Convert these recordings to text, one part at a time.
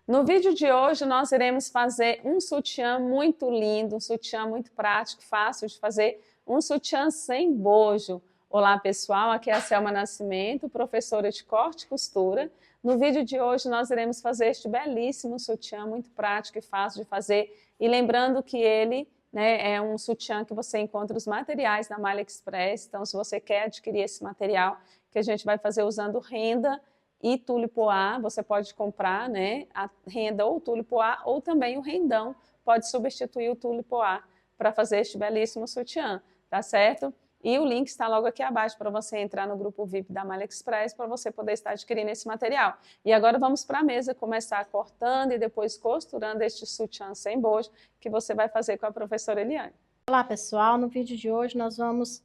No vídeo de hoje nós iremos fazer um sutiã muito lindo, um sutiã muito prático, fácil de fazer, um sutiã sem bojo. Olá pessoal, aqui é a Selma Nascimento, professora de corte e costura. No vídeo de hoje nós iremos fazer este belíssimo sutiã, muito prático e fácil de fazer. E lembrando que ele é um sutiã que você encontra os materiais na Malha Express, então se você quer adquirir esse material, que a gente vai fazer usando renda e tule poá, você pode comprar a renda ou o tule poá, ou também o rendão, pode substituir o tule poá para fazer este belíssimo sutiã, tá certo? E o link está logo aqui abaixo para você entrar no grupo VIP da Malha Express para você poder estar adquirindo esse material. E agora vamos para a mesa começar cortando e depois costurando este sutiã sem bojo que você vai fazer com a professora Eliane. Olá pessoal, no vídeo de hoje nós vamos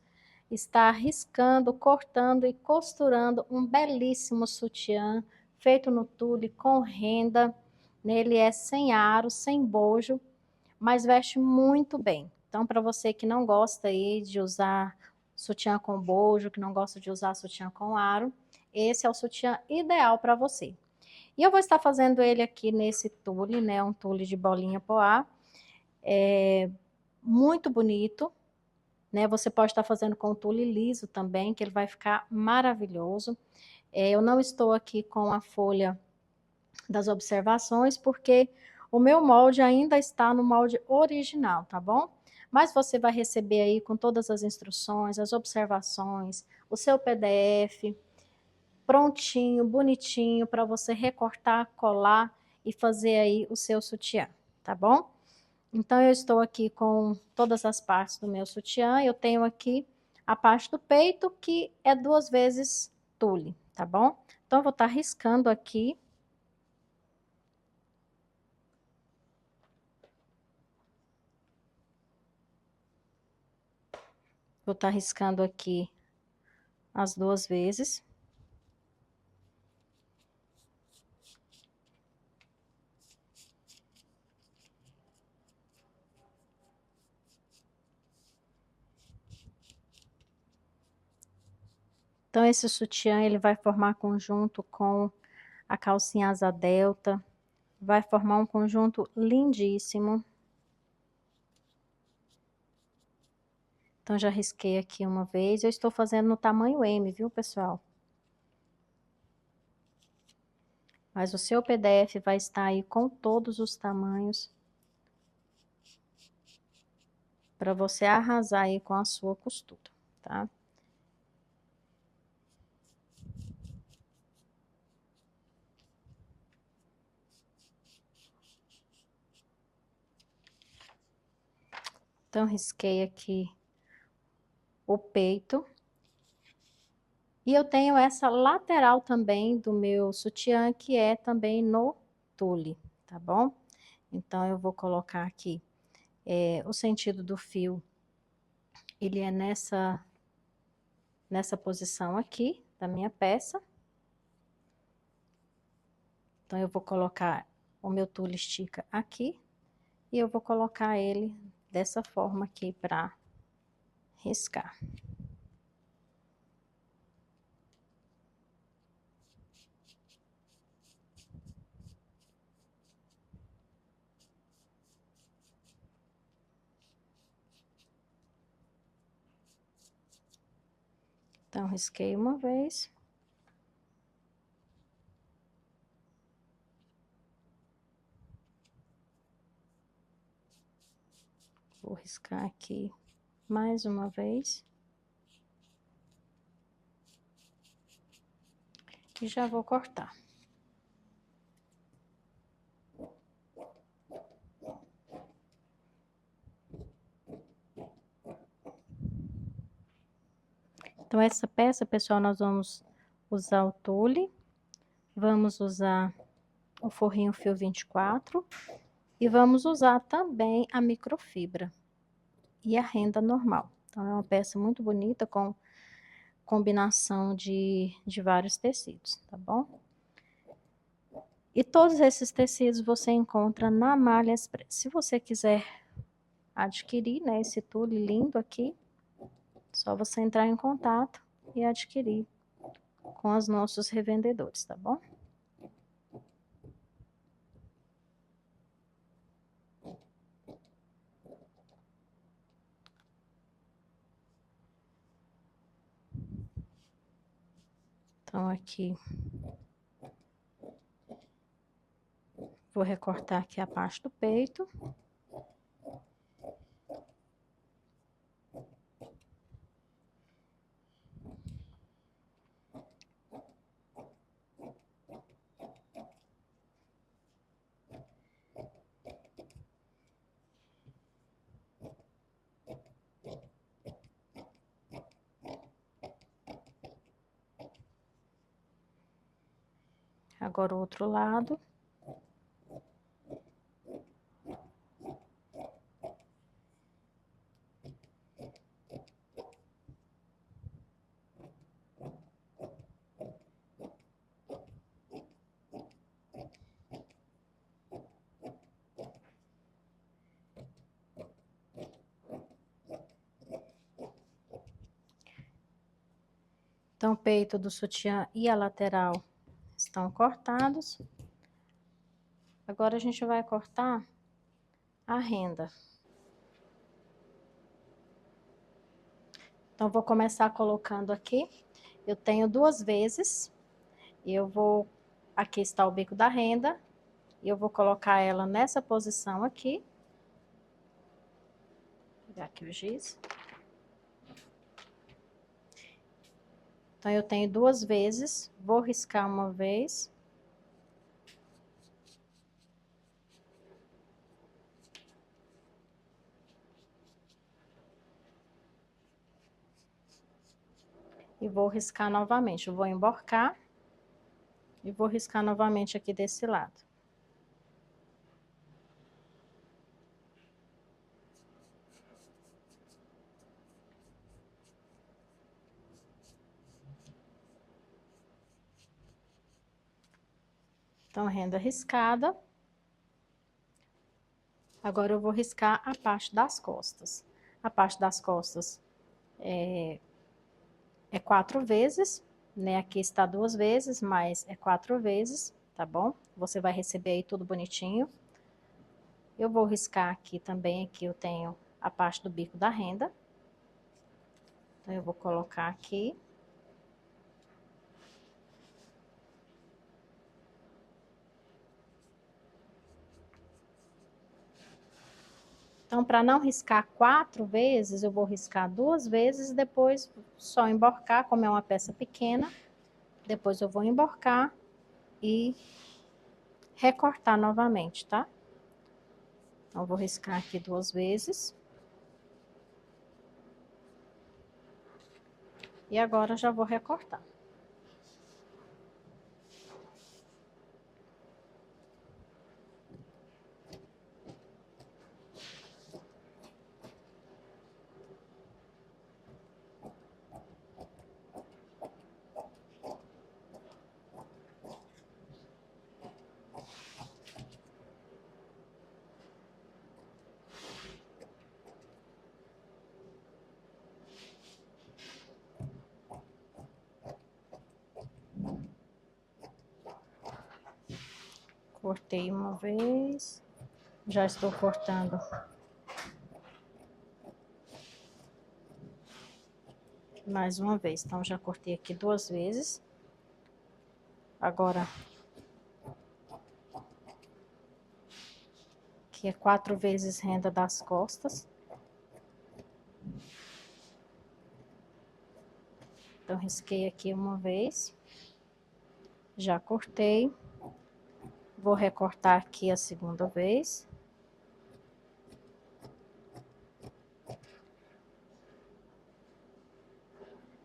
estar riscando, cortando e costurando um belíssimo sutiã feito no tule com renda. Nele é sem aro, sem bojo, mas veste muito bem. Então, para você que não gosta aí de usar sutiã com bojo, que não gosta de usar sutiã com aro, esse é o sutiã ideal para você. E eu vou estar fazendo ele aqui nesse tule, um tule de bolinha poá, muito bonito. Você pode estar fazendo com tule liso também, que ele vai ficar maravilhoso. Eu não estou aqui com a folha das observações, porque o meu molde ainda está no molde original, tá bom? Mas você vai receber aí com todas as instruções, as observações, o seu PDF, prontinho, bonitinho, para você recortar, colar e fazer aí o seu sutiã, tá bom? Então, eu estou aqui com todas as partes do meu sutiã. Eu tenho aqui a parte do peito, que é 2 vezes tule, tá bom? Então, eu vou estar riscando aqui. Vou estar riscando aqui as 2 vezes. Então, esse sutiã, ele vai formar conjunto com a calcinha asa delta. Vai formar um conjunto lindíssimo. Então, já risquei aqui uma vez. Eu estou fazendo no tamanho M, viu, pessoal? Mas o seu PDF vai estar aí com todos os tamanhos, para você arrasar aí com a sua costura, tá? Então, risquei aqui o peito. E eu tenho essa lateral também do meu sutiã, que é também no tule, tá bom? Então, eu vou colocar aqui o sentido do fio, ele é nessa posição aqui da minha peça. Então, eu vou colocar o meu tule estica aqui e eu vou colocar ele dessa forma aqui para riscar. Então, risquei uma vez. Vou riscar aqui mais uma vez. E já vou cortar. Então, essa peça, pessoal, nós vamos usar o tule, vamos usar o forrinho fio 24 e vamos usar também a microfibra e a renda normal. Então, é uma peça muito bonita com combinação de vários tecidos, tá bom? E todos esses tecidos você encontra na Malha Express. Se você quiser adquirir, esse tule lindo aqui, só você entrar em contato e adquirir com os nossos revendedores, tá bom? Então, aqui, vou recortar aqui a parte do peito. Agora o outro lado. Então, o peito do sutiã e a lateral estão cortados. Agora, a gente vai cortar a renda. Então, vou começar colocando aqui. Eu tenho 2 vezes. Aqui está o bico da renda. E eu vou colocar ela nessa posição aqui. Vou pegar aqui o giz. Então, eu tenho 2 vezes. Vou riscar uma vez. E vou riscar novamente. Eu vou emborcar. E vou riscar novamente aqui desse lado. Então, renda riscada. Agora, eu vou riscar a parte das costas. A parte das costas é 4 vezes, né? Aqui está 2 vezes, mas é 4 vezes, tá bom? Você vai receber aí tudo bonitinho. Eu vou riscar aqui também, aqui eu tenho a parte do bico da renda. Então, eu vou colocar aqui. Então, para não riscar 4 vezes, eu vou riscar 2 vezes e depois só emborcar, como é uma peça pequena. Depois eu vou emborcar e recortar novamente, tá? Então, eu vou riscar aqui 2 vezes. E agora já vou recortar. Cortei uma vez. Já estou cortando mais uma vez. Então, já cortei aqui 2 vezes. Agora, aqui é 4 vezes renda das costas. Então, risquei aqui uma vez. Já cortei. Vou recortar aqui a segunda vez.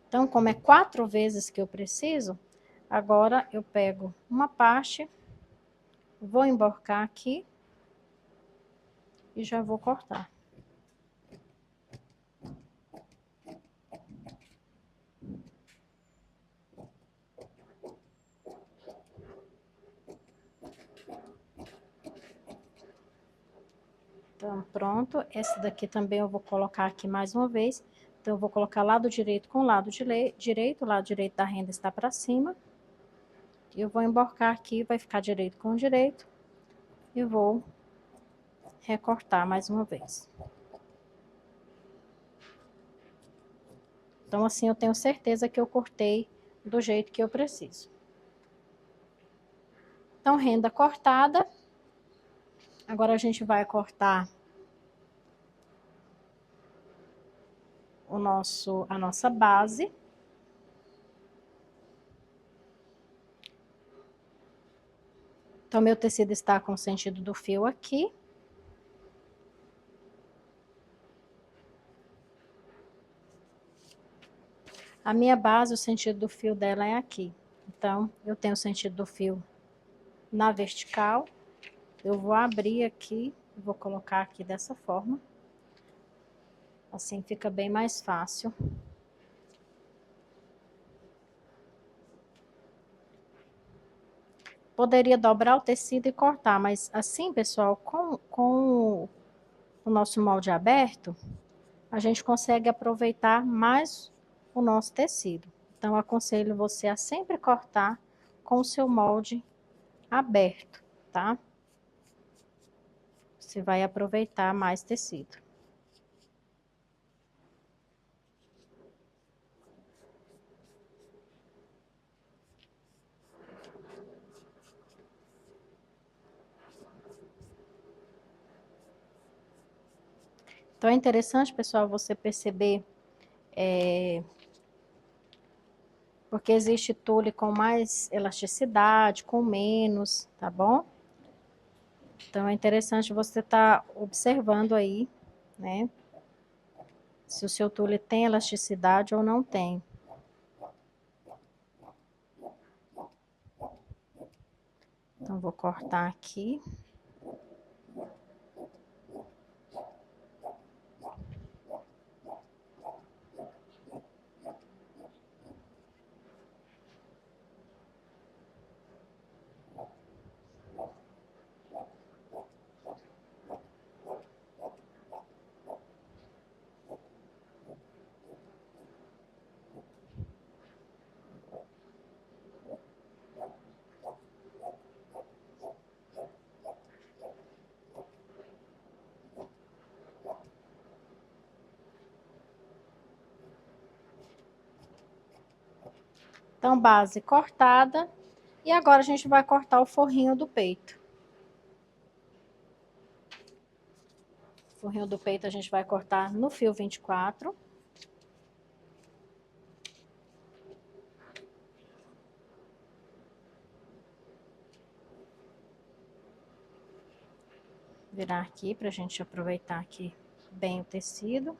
Então, como é 4 vezes que eu preciso, agora eu pego uma parte, vou emborcar aqui e já vou cortar. Então, pronto. Essa daqui também eu vou colocar aqui mais uma vez. Então, eu vou colocar lado direito com lado direito. O lado direito da renda está para cima. E eu vou emborcar aqui, vai ficar direito com direito. E vou recortar mais uma vez. Então, assim, eu tenho certeza que eu cortei do jeito que eu preciso. Então, renda cortada. Agora a gente vai cortar a nossa base. Então, meu tecido está com o sentido do fio aqui. A minha base, o sentido do fio dela é aqui. Então, eu tenho o sentido do fio na vertical. Eu vou abrir aqui, vou colocar aqui dessa forma. Assim fica bem mais fácil. Poderia dobrar o tecido e cortar, mas assim, pessoal, com o nosso molde aberto, a gente consegue aproveitar mais o nosso tecido. Então, aconselho você a sempre cortar com o seu molde aberto, tá? Você vai aproveitar mais tecido. Então, é interessante, pessoal, você perceber, porque existe tule com mais elasticidade, com menos, tá bom? Então, é interessante você estar observando aí, né? Se o seu tule tem elasticidade ou não tem. Então, vou cortar aqui. Então, base cortada. E agora a gente vai cortar o forrinho do peito. O forrinho do peito a gente vai cortar no fio 24. Virar aqui pra gente aproveitar aqui bem o tecido.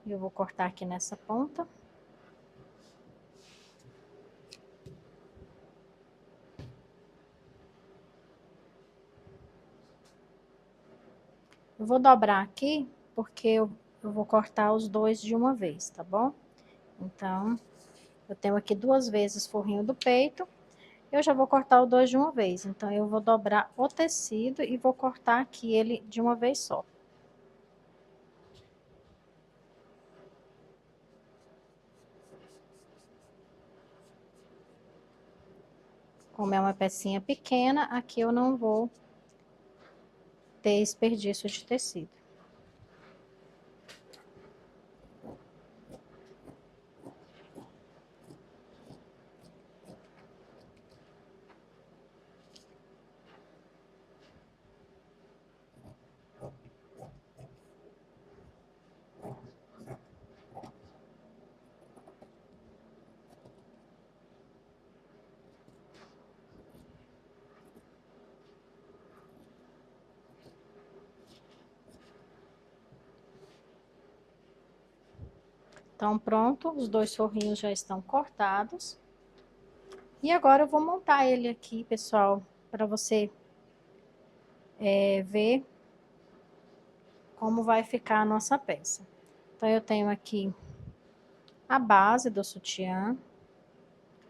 E eu vou cortar aqui nessa ponta. Eu vou dobrar aqui, porque eu vou cortar os dois de uma vez, tá bom? Então, eu tenho aqui 2 vezes forrinho do peito. Eu já vou cortar os dois de uma vez. Então, eu vou dobrar o tecido e vou cortar aqui ele de uma vez só. Como é uma pecinha pequena, aqui eu não vou ter desperdício de tecido. Então, pronto, os 2 forrinhos já estão cortados. E agora eu vou montar ele aqui, pessoal, para você ver como vai ficar a nossa peça. Então, eu tenho aqui a base do sutiã.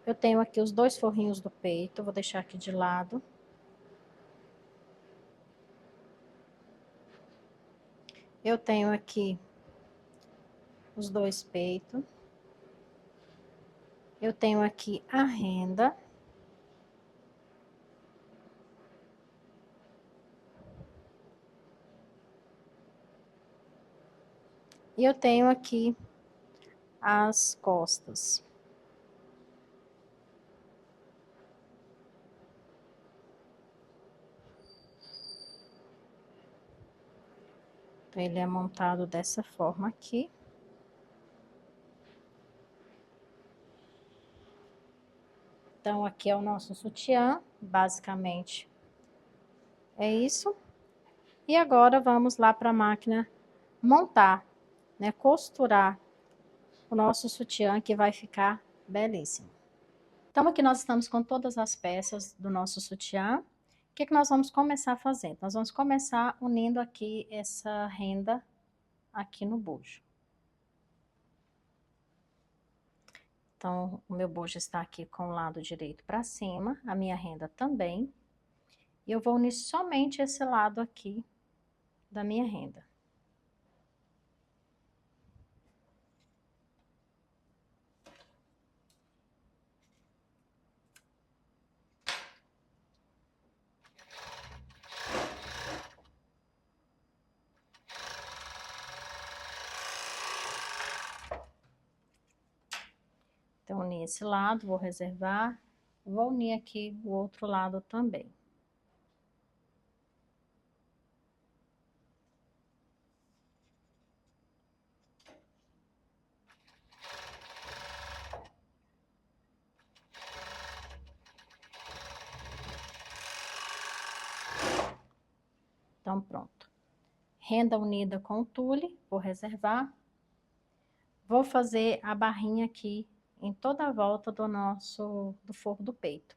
Eu tenho aqui os 2 forrinhos do peito, vou deixar aqui de lado. Eu tenho aqui os 2 peitos. Eu tenho aqui a renda. E eu tenho aqui as costas. Ele é montado dessa forma aqui. Então, aqui é o nosso sutiã, basicamente é isso. E agora vamos lá para a máquina montar, né, costurar o nosso sutiã, que vai ficar belíssimo. Então, aqui nós estamos com todas as peças do nosso sutiã. O que nós vamos começar fazendo? Nós vamos começar unindo aqui essa renda aqui no bojo. Então, o meu bojo está aqui com o lado direito para cima, a minha renda também. E eu vou unir somente esse lado aqui da minha renda. Então, uni esse lado, vou reservar. Vou unir aqui o outro lado também. Então, pronto. Renda unida com o tule, vou reservar. Vou fazer a barrinha aqui em toda a volta do forro do peito.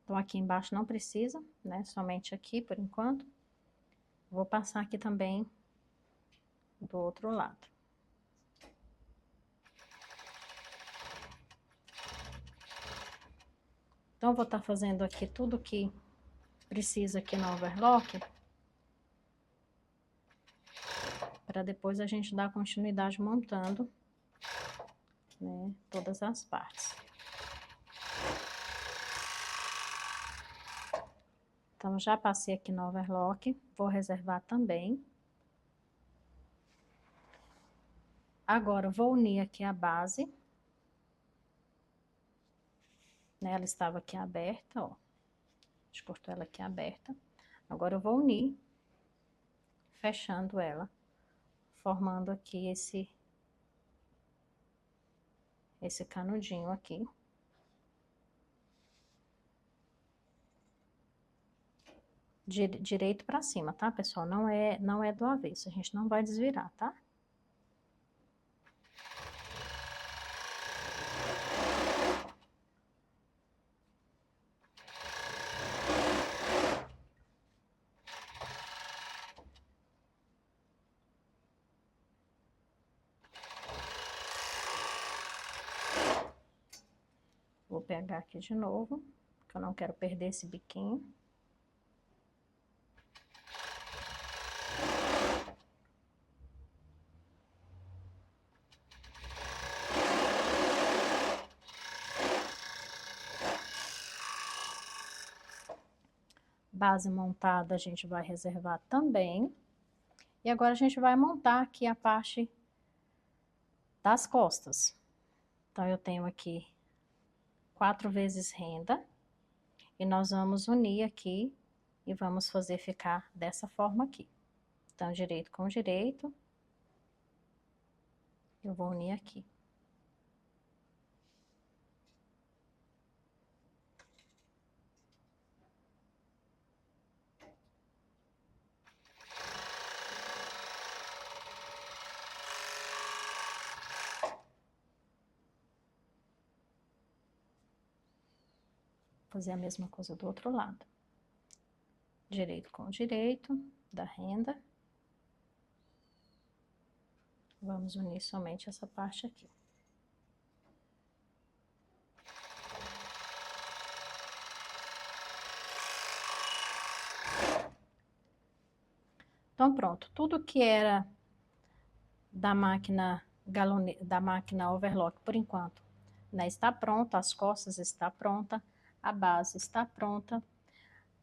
Então, aqui embaixo não precisa, né? Somente aqui, por enquanto. Vou passar aqui também do outro lado. Então, vou estar fazendo aqui tudo que precisa aqui no overlock, para depois a gente dar continuidade montando, né, todas as partes. Então, já passei aqui no overlock, vou reservar também. Agora, vou unir aqui a base. Né, ela estava aqui aberta, ó. A gente cortou ela aqui aberta. Agora, eu vou unir, fechando ela, formando aqui esse canudinho aqui. Direito para cima, tá, pessoal? Não é do avesso, a gente não vai desvirar, tá? Vou pegar aqui de novo, porque eu não quero perder esse biquinho. Base montada a gente vai reservar também. E agora a gente vai montar aqui a parte das costas. Então, eu tenho aqui 4 vezes renda. E nós vamos unir aqui e vamos fazer ficar dessa forma aqui. Então, direito com direito. Eu vou unir aqui. Fazer a mesma coisa do outro lado. Direito com direito, da renda. Vamos unir somente essa parte aqui. Então, pronto. Tudo que era da máquina da máquina overlock por enquanto, né, está pronta, as costas está pronta, a base está pronta.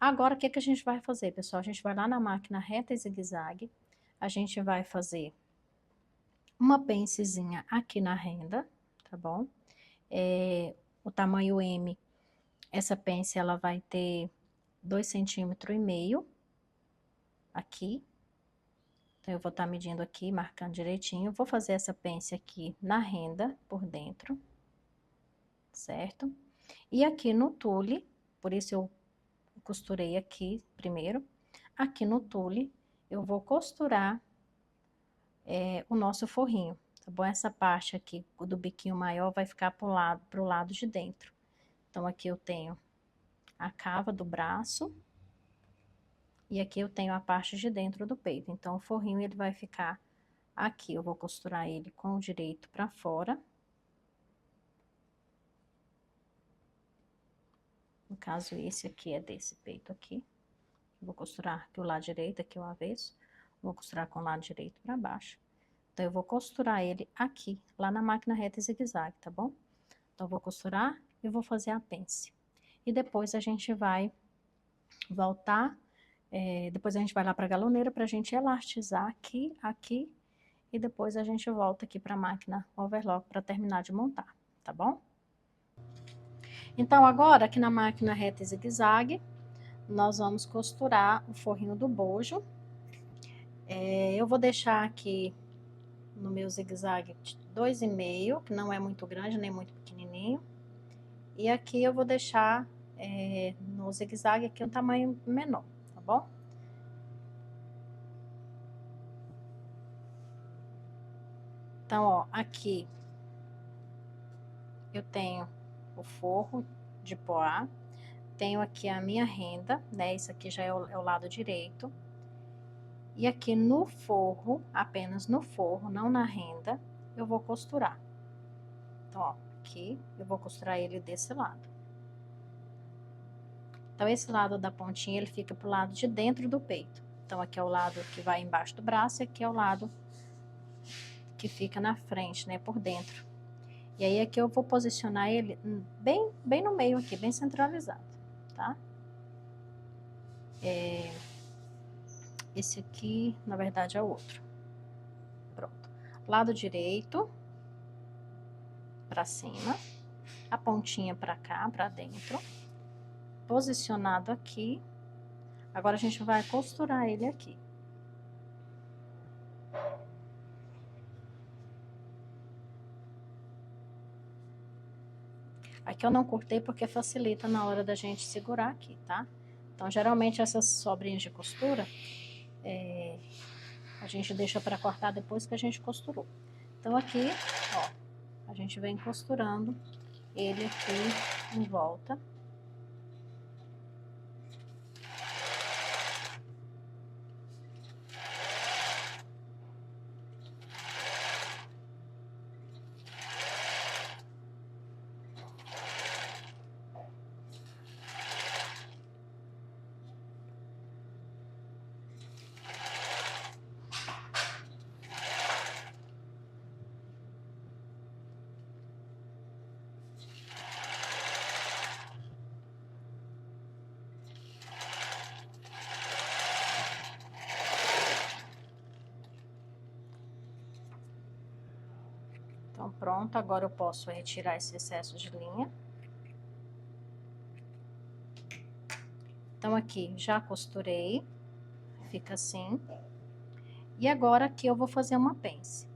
Agora, o que que a gente vai fazer, pessoal? A gente vai lá na máquina reta e zigue-zague, a gente vai fazer uma pencezinha aqui na renda, tá bom? O tamanho M, essa pence, ela vai ter 2,5 cm aqui. Então, eu vou estar medindo aqui, marcando direitinho. Vou fazer essa pence aqui na renda, por dentro, certo? E aqui no tule, por isso eu costurei aqui primeiro. Aqui no tule, eu vou costurar o nosso forrinho, tá bom? Essa parte aqui do biquinho maior vai ficar pro lado de dentro. Então, aqui eu tenho a cava do braço e aqui eu tenho a parte de dentro do peito. Então, o forrinho, ele vai ficar aqui. Eu vou costurar ele com o direito pra fora. No caso, esse aqui é desse peito aqui. Vou costurar aqui o lado direito, aqui o avesso. Vou costurar com o lado direito pra baixo. Então, eu vou costurar ele aqui, lá na máquina reta e zigue-zague, tá bom? Então, eu vou costurar e vou fazer a pence. E depois a gente vai voltar, depois a gente vai lá pra galoneira pra gente elastizar aqui, aqui, e depois a gente volta aqui pra máquina overlock pra terminar de montar, tá bom? Então, agora, aqui na máquina reta e zigue-zague, nós vamos costurar o forrinho do bojo. Eu vou deixar aqui no meu zigue-zague 2,5, que não é muito grande, nem muito pequenininho. E aqui eu vou deixar no zigue-zague aqui um tamanho menor, tá bom? Então, ó, aqui eu tenho o forro de poá, tenho aqui a minha renda, né? Isso aqui já é o lado direito. E aqui no forro, apenas no forro, não na renda, eu vou costurar. Então, ó, aqui eu vou costurar ele desse lado. Então, esse lado da pontinha, ele fica pro lado de dentro do peito. Então, aqui é o lado que vai embaixo do braço e aqui é o lado que fica na frente, né, por dentro. E aí, aqui eu vou posicionar ele bem no meio aqui, bem centralizado, tá? Esse aqui, na verdade, é o outro. Pronto. Lado direito, pra cima. A pontinha pra cá, pra dentro. Posicionado aqui. Agora, a gente vai costurar ele aqui. Aqui eu não cortei porque facilita na hora da gente segurar aqui, tá? Então, geralmente, essas sobrinhas de costura, a gente deixa pra cortar depois que a gente costurou. Então, aqui, ó, a gente vem costurando ele aqui em volta. Então, pronto, agora eu posso retirar esse excesso de linha. Então, aqui, já costurei, fica assim. E agora, aqui eu vou fazer uma pence.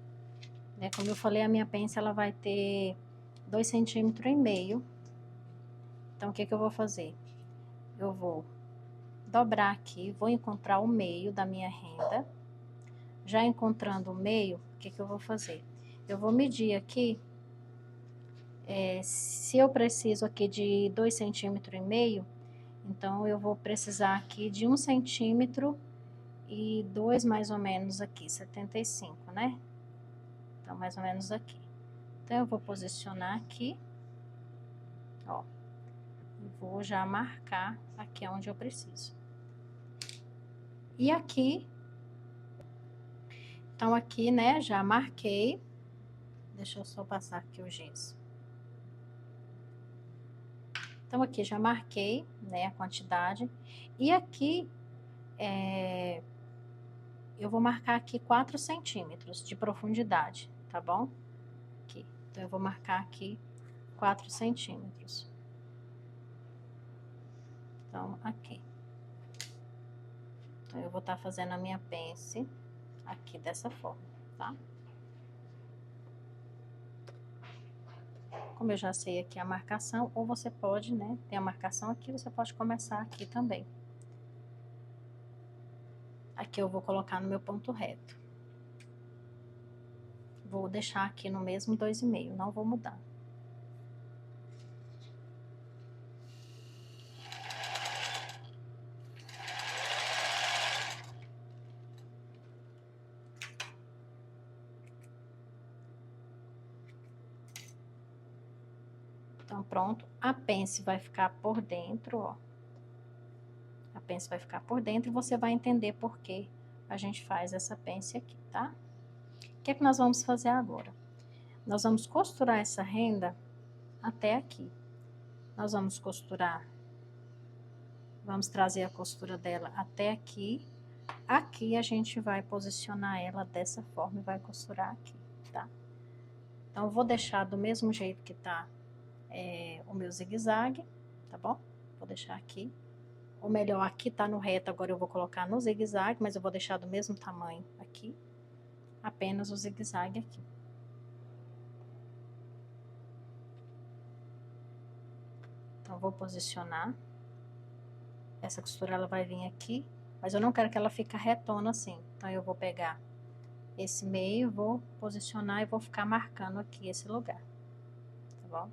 Né? Como eu falei, a minha pence, ela vai ter 2,5 cm. Então, o que que eu vou fazer? Eu vou dobrar aqui, vou encontrar o meio da minha renda. Já encontrando o meio, o que que eu vou fazer? Eu vou medir aqui, se eu preciso aqui de 2,5 cm, então eu vou precisar aqui de 1,2 cm mais ou menos aqui, 75, né? Então, mais ou menos aqui. Então, eu vou posicionar aqui, ó, e vou já marcar aqui onde eu preciso. E aqui, então aqui, né, já marquei. Deixa eu só passar aqui o giz. Então, aqui já marquei, né, a quantidade. E aqui, eu vou marcar aqui 4 centímetros de profundidade, tá bom? Aqui. Então, eu vou marcar aqui 4 centímetros. Então, aqui. Então, eu vou estar fazendo a minha pence aqui dessa forma, tá? Como eu já sei aqui a marcação, ou você pode, né, tem a marcação aqui, você pode começar aqui também. Aqui eu vou colocar no meu ponto reto. Vou deixar aqui no mesmo 2,5, não vou mudar. Então, pronto. A pence vai ficar por dentro, ó. A pence vai ficar por dentro e você vai entender por que a gente faz essa pence aqui, tá? O que é que nós vamos fazer agora? Nós vamos costurar essa renda até aqui. Nós vamos costurar, vamos trazer a costura dela até aqui. Aqui a gente vai posicionar ela dessa forma e vai costurar aqui, tá? Então, eu vou deixar do mesmo jeito que tá o meu zigue-zague, tá bom? Vou deixar aqui. Ou melhor, aqui tá no reto, agora eu vou colocar no zigue-zague, mas eu vou deixar do mesmo tamanho aqui. Apenas o zigue-zague aqui. Então, vou posicionar. Essa costura, ela vai vir aqui, mas eu não quero que ela fique retona assim. Então, eu vou pegar esse meio, vou posicionar e vou ficar marcando aqui esse lugar, tá bom?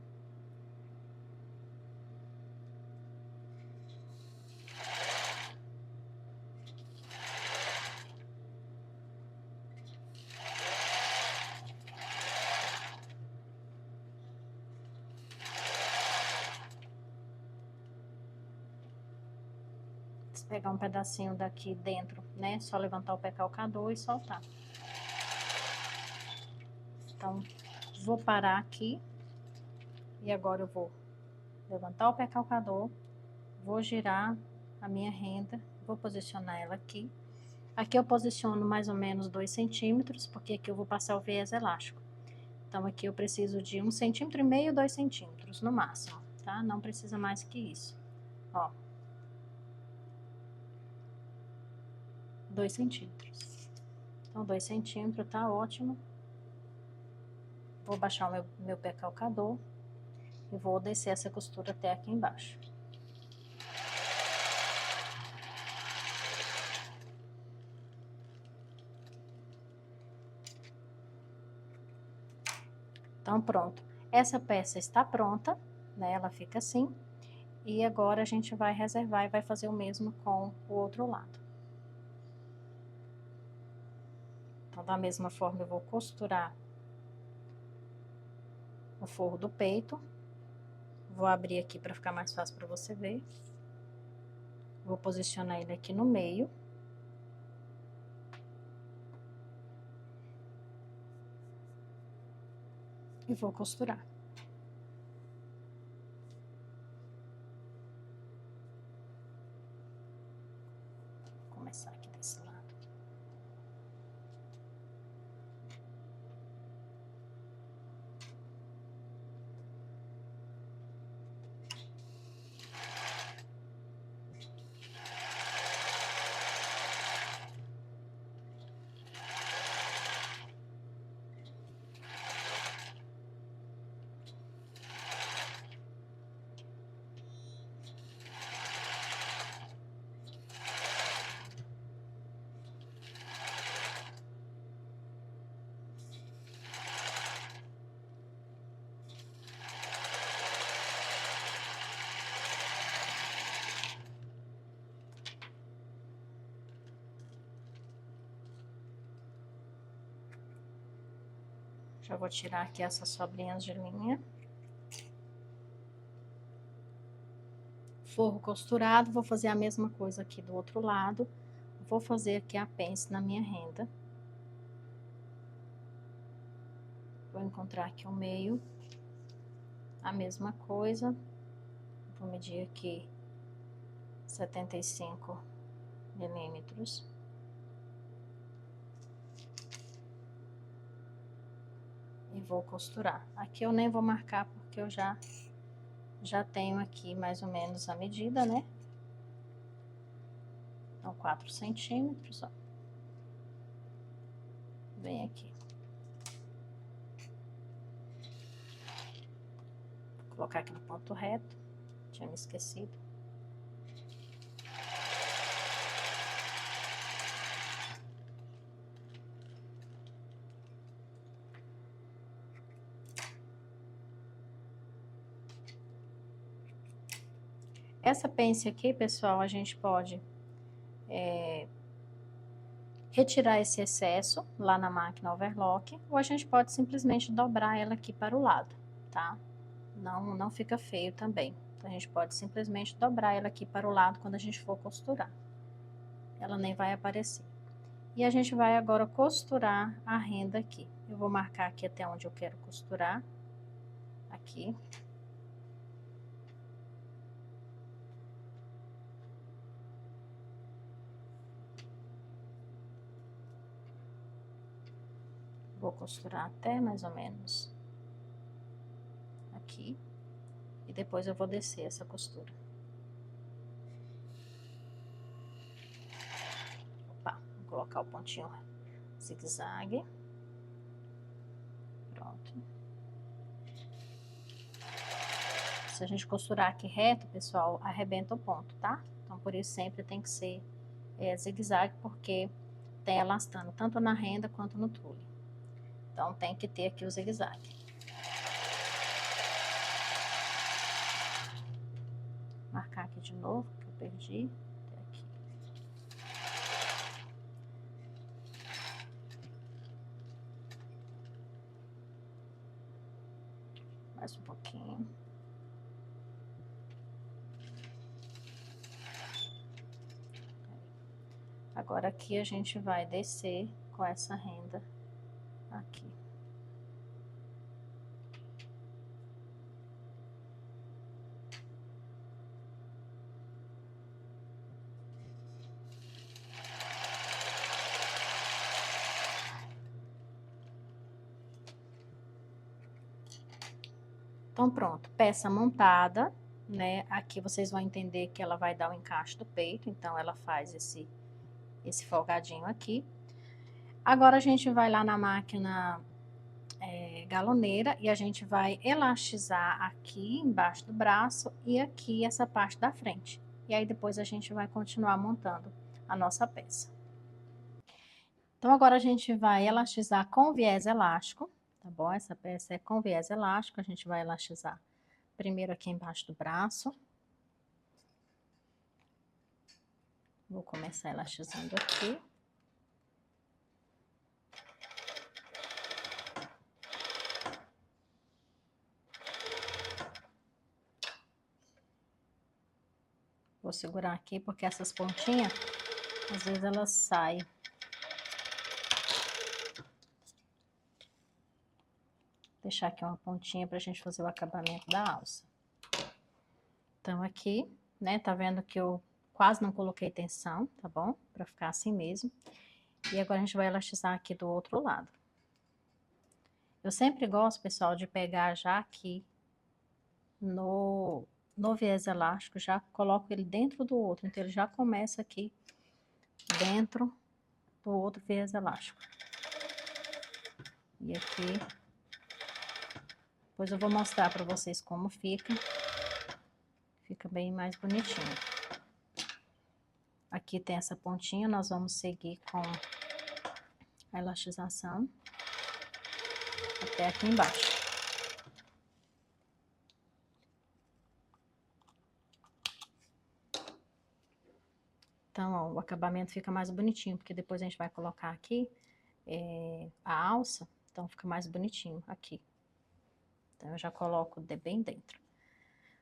Pegar um pedacinho daqui dentro, né? Só levantar o pé calcador e soltar. Então, vou parar aqui. E agora eu vou levantar o pé calcador. Vou girar a minha renda. Vou posicionar ela aqui. Aqui eu posiciono mais ou menos 2 centímetros, porque aqui eu vou passar o viés elástico. Então, aqui eu preciso de 1,5 centímetro, 2 centímetros no máximo, tá? Não precisa mais que isso. Ó. 2 centímetros. Então, 2 centímetros tá ótimo. Vou baixar o meu pé calcador e vou descer essa costura até aqui embaixo. Então, pronto. Essa peça está pronta, né? Ela fica assim. E agora a gente vai reservar e vai fazer o mesmo com o outro lado. Então, da mesma forma, eu vou costurar o forro do peito. Vou abrir aqui para ficar mais fácil para você ver. Vou posicionar ele aqui no meio. E vou costurar. Vou começar aqui desse lado. Já vou tirar aqui essas sobrinhas de linha. Forro costurado, vou fazer a mesma coisa aqui do outro lado. Vou fazer aqui a pence na minha renda. Vou encontrar aqui o meio. A mesma coisa. Vou medir aqui 75 milímetros. E vou costurar. Aqui eu nem vou marcar porque eu já tenho aqui mais ou menos a medida, né? Então, 4 centímetros, ó. Vem aqui. Vou colocar aqui no ponto reto. Tinha me esquecido. Essa pence aqui, pessoal, a gente pode retirar esse excesso lá na máquina overlock, ou a gente pode simplesmente dobrar ela aqui para o lado, tá? Não fica feio também. Então, a gente pode simplesmente dobrar ela aqui para o lado quando a gente for costurar. Ela nem vai aparecer. E a gente vai agora costurar a renda aqui. Eu vou marcar aqui até onde eu quero costurar. Aqui. Vou costurar até mais ou menos aqui. E depois eu vou descer essa costura. Opa, vou colocar o pontinho zigue-zague. Pronto. Se a gente costurar aqui reto, pessoal, arrebenta o ponto, tá? Então, por isso sempre tem que ser zigue-zague, porque tem elastano tanto na renda quanto no tule. Então, tem que ter aqui o zigue-zague. Marcar aqui de novo, que eu perdi. Até aqui. Mais um pouquinho. Agora, aqui a gente vai descer com essa renda aqui. Então, pronto, peça montada, né? Aqui vocês vão entender que ela vai dar o encaixe do peito, então ela faz esse folgadinho aqui. Agora, a gente vai lá na máquina galoneira e a gente vai elastizar aqui embaixo do braço e aqui essa parte da frente. E aí, depois a gente vai continuar montando a nossa peça. Então, agora a gente vai elastizar com viés elástico, tá bom? Essa peça é com viés elástico, a gente vai elastizar primeiro aqui embaixo do braço. Vou começar elastizando aqui. Vou segurar aqui porque essas pontinhas, às vezes elas saem. Vou deixar aqui uma pontinha pra gente fazer o acabamento da alça. Então, aqui, né, tá vendo que eu quase não coloquei tensão, tá bom? Pra ficar assim mesmo. E agora a gente vai elastizar aqui do outro lado. Eu sempre gosto, pessoal, de pegar já aqui no viés elástico, já coloco ele dentro do outro. Então, ele já começa aqui dentro do outro viés elástico. E aqui, depois eu vou mostrar pra vocês como fica. Fica bem mais bonitinho. Aqui tem essa pontinha, nós vamos seguir com a elastização até aqui embaixo. Então, ó, o acabamento fica mais bonitinho, porque depois a gente vai colocar aqui a alça, então fica mais bonitinho aqui. Então, eu já coloco bem dentro.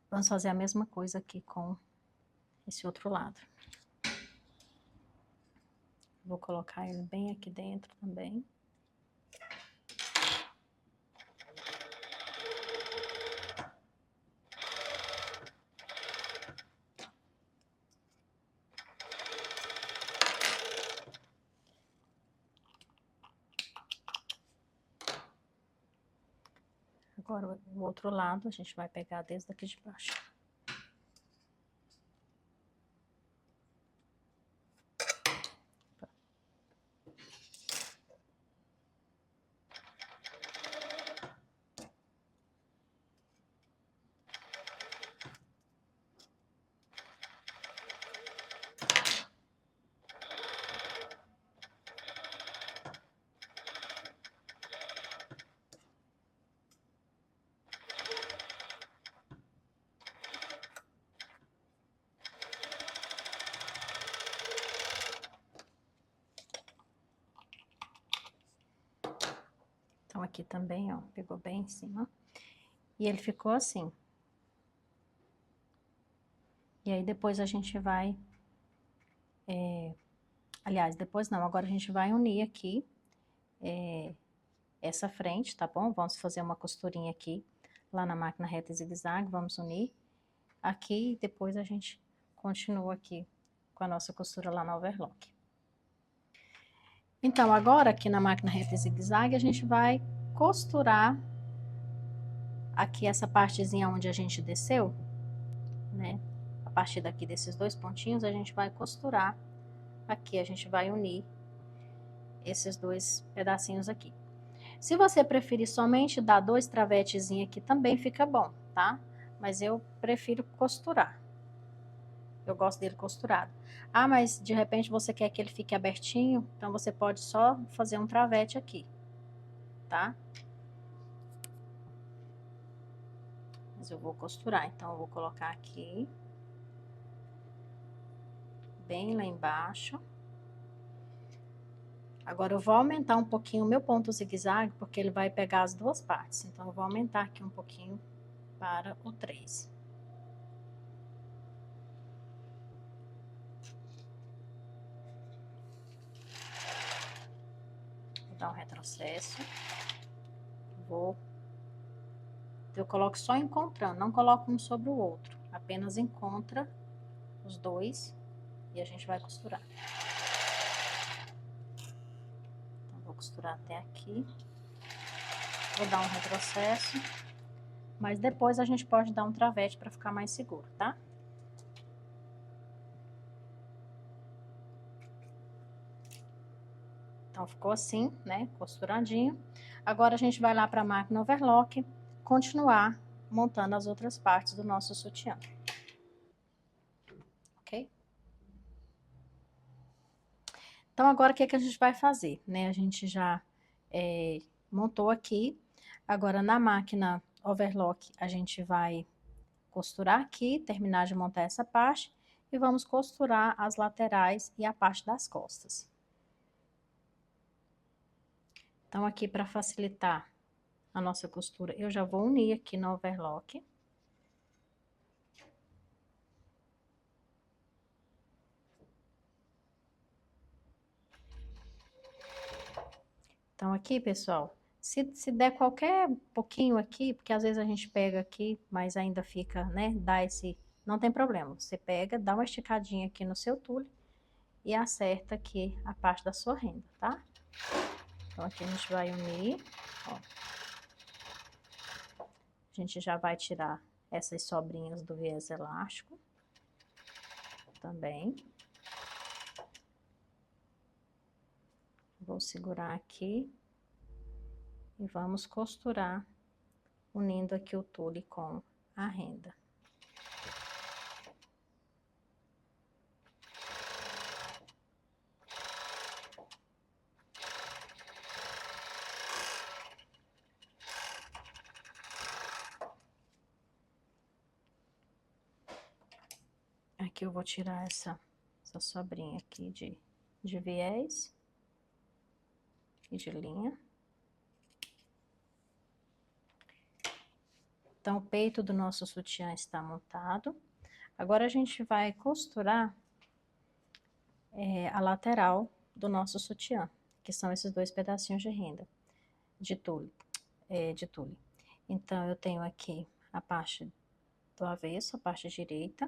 Vamos fazer a mesma coisa aqui com esse outro lado. Vou colocar ele bem aqui dentro também. Agora, o outro lado, a gente vai pegar desde aqui de baixo. Então, aqui também, ó, pegou bem em cima. E ele ficou assim. E aí, depois a gente vai... aliás, depois não, agora a gente vai unir aqui essa frente, tá bom? Vamos fazer uma costurinha aqui, lá na máquina reta e zigue-zague, vamos unir aqui e depois a gente continua aqui com a nossa costura lá no overlock. Então, agora aqui na máquina reta e zigue-zague, a gente vai costurar aqui essa partezinha onde a gente desceu, né? A partir daqui desses dois pontinhos, a gente vai costurar aqui, a gente vai unir esses dois pedacinhos aqui. Se você preferir somente dar 2 travetezinhos aqui, também fica bom, tá? Mas eu prefiro costurar. Eu gosto dele costurado. Ah, mas de repente você quer que ele fique abertinho, então você pode só fazer um travete aqui, tá? Mas eu vou costurar, então eu vou colocar aqui, bem lá embaixo. Agora eu vou aumentar um pouquinho o meu ponto zigue-zague, porque ele vai pegar as duas partes. Então eu vou aumentar aqui um pouquinho para o 3. Dar um retrocesso, eu coloco só encontrando, não coloco um sobre o outro, apenas encontra os dois e a gente vai costurar. Então, vou costurar até aqui, vou dar um retrocesso, mas depois a gente pode dar um travete para ficar mais seguro, tá? Então, ficou assim, né, costuradinho. Agora, a gente vai lá para a máquina overlock, continuar montando as outras partes do nosso sutiã. Ok? Então, agora, o que é que a gente vai fazer, né? A gente já montou aqui. Agora, na máquina overlock, a gente vai costurar aqui, terminar de montar essa parte, e vamos costurar as laterais e a parte das costas. Então, aqui para facilitar a nossa costura, eu já vou unir aqui no overlock. Então, aqui, pessoal, se der qualquer pouquinho aqui, porque às vezes a gente pega aqui, mas ainda fica, né, dá esse... Não tem problema, você pega, dá uma esticadinha aqui no seu tule e acerta aqui a parte da sua renda, tá? Então, aqui a gente vai unir, ó. A gente já vai tirar essas sobrinhas do viés elástico também. Vou segurar aqui e vamos costurar, unindo aqui o tule com a renda. Aqui eu vou tirar essa sobrinha aqui de viés e de linha. Então, o peito do nosso sutiã está montado. Agora, a gente vai costurar a lateral do nosso sutiã, que são esses dois pedacinhos de renda, de tule. Então, eu tenho aqui a parte do avesso, a parte direita.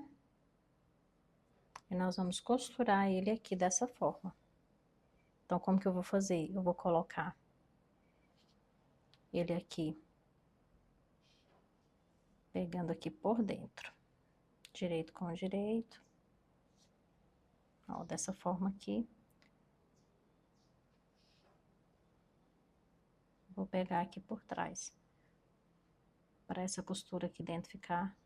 E nós vamos costurar ele aqui dessa forma. Então, como que eu vou fazer? Eu vou colocar ele aqui Pegando aqui por dentro, direito com direito, ó, dessa forma aqui. Vou pegar aqui por trás, para essa costura aqui dentro ficar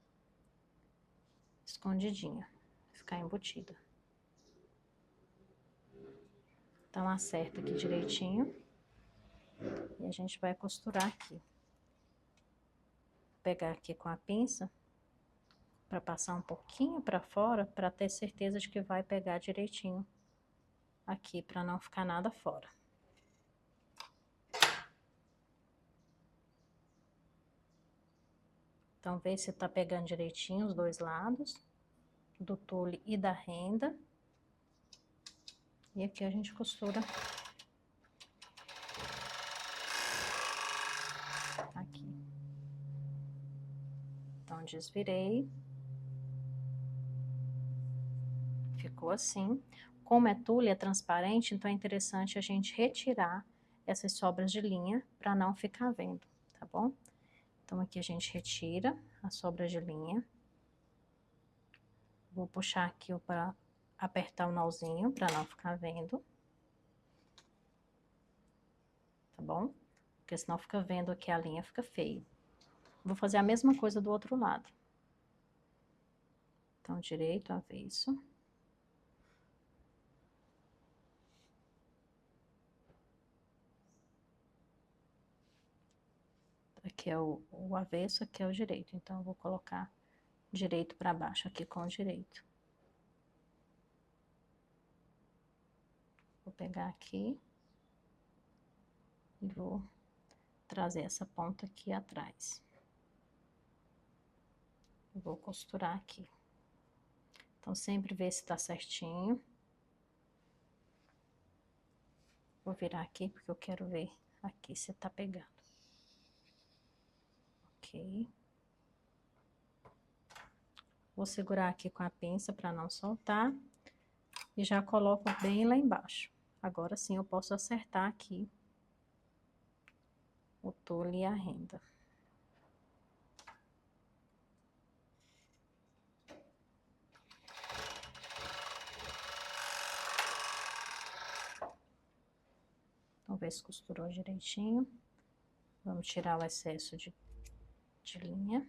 escondidinha, ficar embutida. Então, acerta aqui direitinho, e a gente vai costurar aqui. Vou pegar aqui com a pinça, para passar um pouquinho para fora, para ter certeza de que vai pegar direitinho aqui, para não ficar nada fora. Então, vê se tá pegando direitinho os dois lados, do tule e da renda. E aqui a gente costura aqui. Então, desvirei. Ficou assim. Como é tule, é transparente, então é interessante a gente retirar essas sobras de linha para não ficar vendo, tá bom? Então, aqui a gente retira a sobra de linha. Vou puxar aqui para apertar o nozinho para não ficar vendo. Tá bom? Porque senão fica vendo aqui a linha, fica feio. Vou fazer a mesma coisa do outro lado. Então, direito, avesso. Aqui é o avesso, aqui é o direito. Então, eu vou colocar direito para baixo aqui com o direito. Vou pegar aqui e vou trazer essa ponta aqui atrás. Vou costurar aqui. Então, sempre ver se tá certinho. Vou virar aqui, porque eu quero ver aqui se tá pegando. Ok. Vou segurar aqui com a pinça para não soltar. E já coloco bem lá embaixo. Agora sim eu posso acertar aqui o tule e a renda. Vamos ver se costurou direitinho. Vamos tirar o excesso de linha.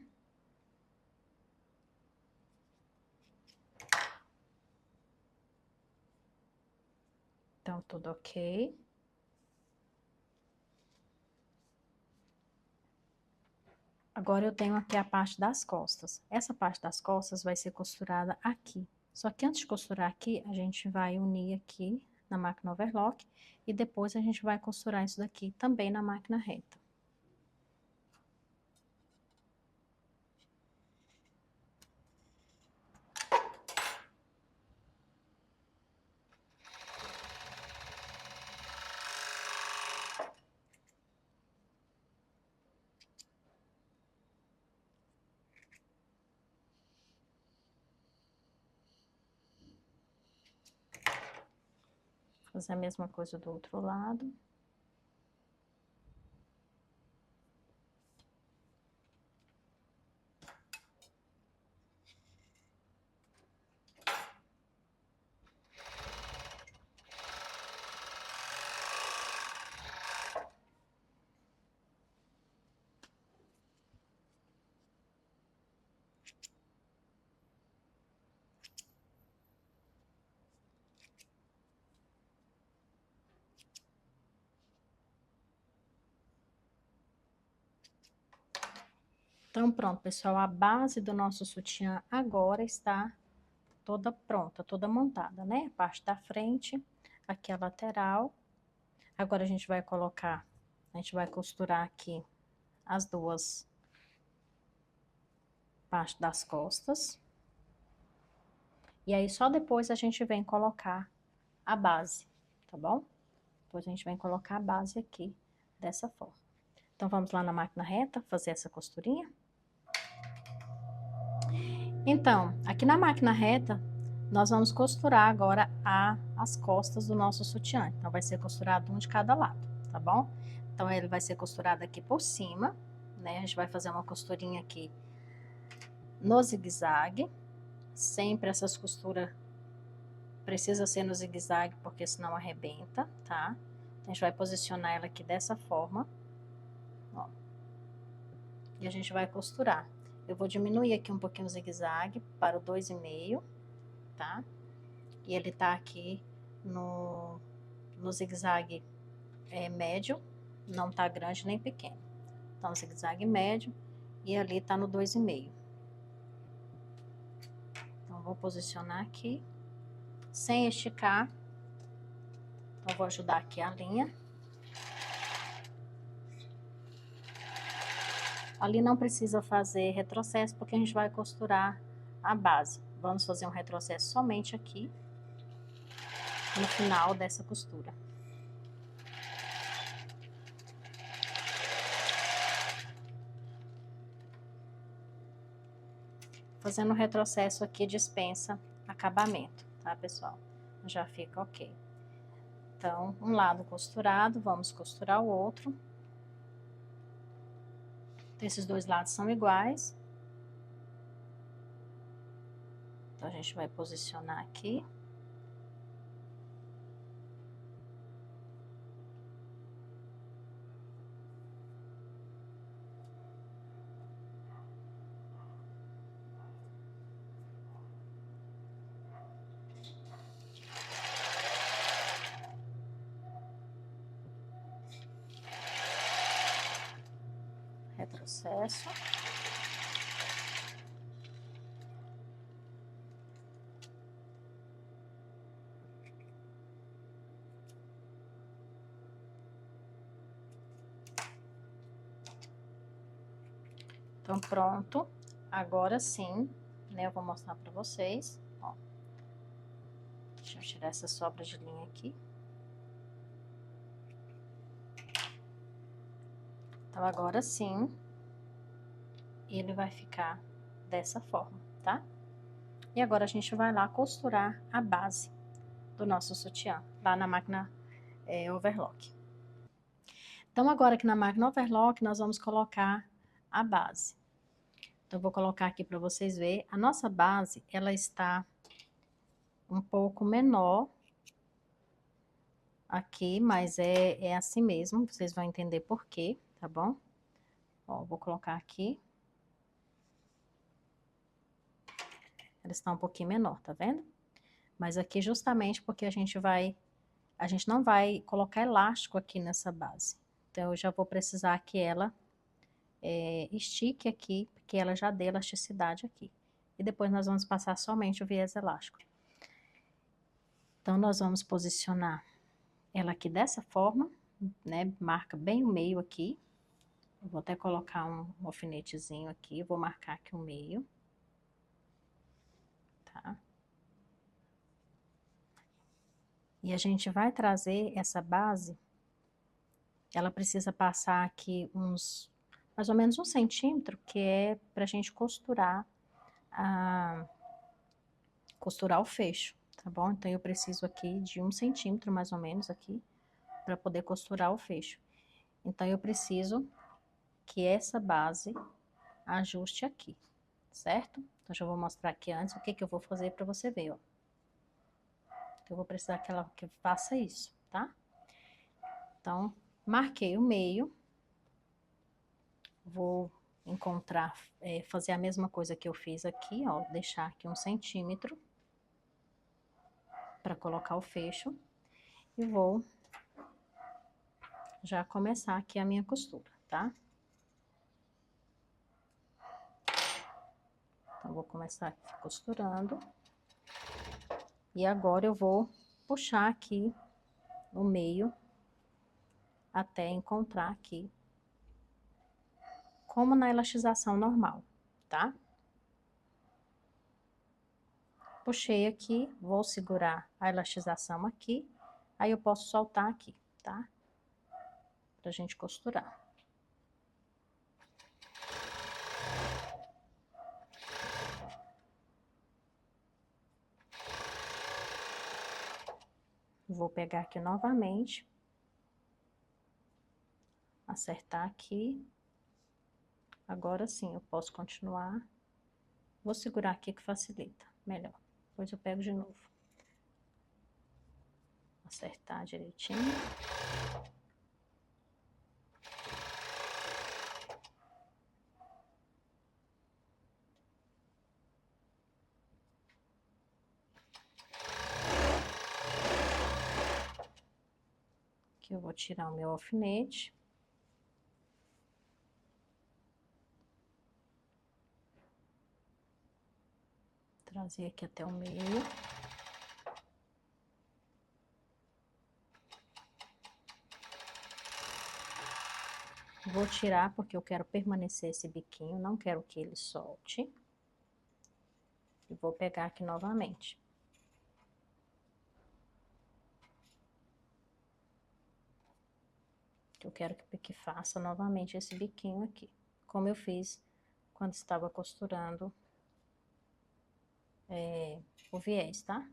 Então, tudo ok. Agora, eu tenho aqui a parte das costas. Essa parte das costas vai ser costurada aqui. Só que antes de costurar aqui, a gente vai unir aqui na máquina overlock. E depois a gente vai costurar isso daqui também na máquina reta. Fazer a mesma coisa do outro lado. Então, pronto, pessoal, a base do nosso sutiã agora está toda pronta, toda montada, né? A parte da frente, aqui a lateral. Agora, a gente vai colocar, a gente vai costurar aqui as duas partes das costas. E aí, só depois a gente vem colocar a base, tá bom? Depois a gente vem colocar a base aqui, dessa forma. Então, vamos lá na máquina reta fazer essa costurinha? Então, aqui na máquina reta, nós vamos costurar agora as costas do nosso sutiã. Então, vai ser costurado um de cada lado, tá bom? Então, ele vai ser costurado aqui por cima, né? A gente vai fazer uma costurinha aqui no zigue-zague. Sempre essas costuras precisa ser no zigue-zague, porque senão arrebenta, tá? A gente vai posicionar ela aqui dessa forma, ó. E a gente vai costurar. Eu vou diminuir aqui um pouquinho o zigue-zague para o 2,5, tá? E ele tá aqui no zigue-zague médio, não tá grande nem pequeno. Então, zigue-zague médio e ali tá no 2,5. Então, vou posicionar aqui, sem esticar. Então, vou ajudar aqui a linha. Ali não precisa fazer retrocesso, porque a gente vai costurar a base. Vamos fazer um retrocesso somente aqui, no final dessa costura. Fazendo retrocesso aqui dispensa acabamento, tá, pessoal? Já fica ok. Então, um lado costurado, vamos costurar o outro. Esses dois lados são iguais. Então, a gente vai posicionar aqui. Retrocesso. Então, pronto. Agora sim, né, eu vou mostrar pra vocês, ó. Deixa eu tirar essa sobra de linha aqui. Então, agora sim, ele vai ficar dessa forma, tá? E agora a gente vai lá costurar a base do nosso sutiã, lá na máquina overlock. Então, agora aqui na máquina overlock, nós vamos colocar a base. Então, eu vou colocar aqui para vocês verem. A nossa base, ela está um pouco menor aqui, mas é assim mesmo, vocês vão entender por quê, tá bom? Ó, vou colocar aqui. Ela está um pouquinho menor, tá vendo? Mas aqui justamente porque a gente não vai colocar elástico aqui nessa base. Então, eu já vou precisar que ela estique aqui, porque ela já deu elasticidade aqui. E depois nós vamos passar somente o viés elástico. Então, nós vamos posicionar ela aqui dessa forma, né? Marca bem o meio aqui. Eu vou até colocar um alfinetezinho aqui, vou marcar aqui o meio. Tá? E a gente vai trazer essa base, ela precisa passar aqui mais ou menos 1 centímetro, que é pra gente costurar o fecho, tá bom? Então, eu preciso aqui de 1 centímetro, mais ou menos, aqui, para poder costurar o fecho. Então, eu preciso que essa base ajuste aqui, certo? Então, já vou mostrar aqui antes o que eu vou fazer para você ver, ó. Então, eu vou precisar que faça isso, tá? Então, marquei o meio. Vou encontrar, fazer a mesma coisa que eu fiz aqui, ó. Deixar aqui 1 centímetro para colocar o fecho. E vou já começar aqui a minha costura, tá? Então, vou começar aqui costurando. E agora eu vou puxar aqui no meio até encontrar aqui, como na elastização normal, tá? Puxei aqui, vou segurar a elastização aqui, aí eu posso soltar aqui, tá? Pra gente costurar. Vou pegar aqui novamente, acertar aqui. Agora sim, eu posso continuar Vou segurar aqui que facilita melhor. Depois eu pego de novo. Acertar direitinho. Aqui eu vou tirar o meu alfinete. Trazer aqui até o meio. Vou tirar porque eu quero permanecer esse biquinho, não quero que ele solte. E vou pegar aqui novamente. Eu quero que faça novamente esse biquinho aqui, como eu fiz quando estava costurando o viés, tá?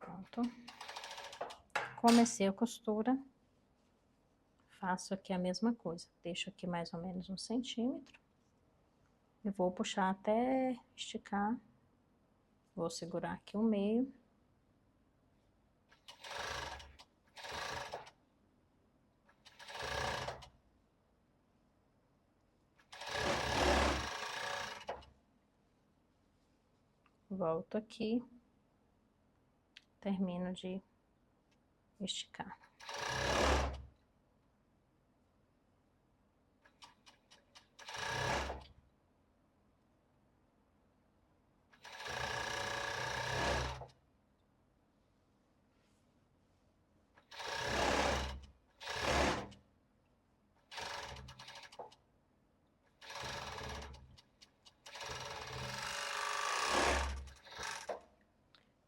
Pronto. Comecei a costura. Faço aqui a mesma coisa. Deixo aqui mais ou menos 1 centímetro. E vou puxar até esticar. Vou segurar aqui o meio. Volto aqui. Termino de esticar.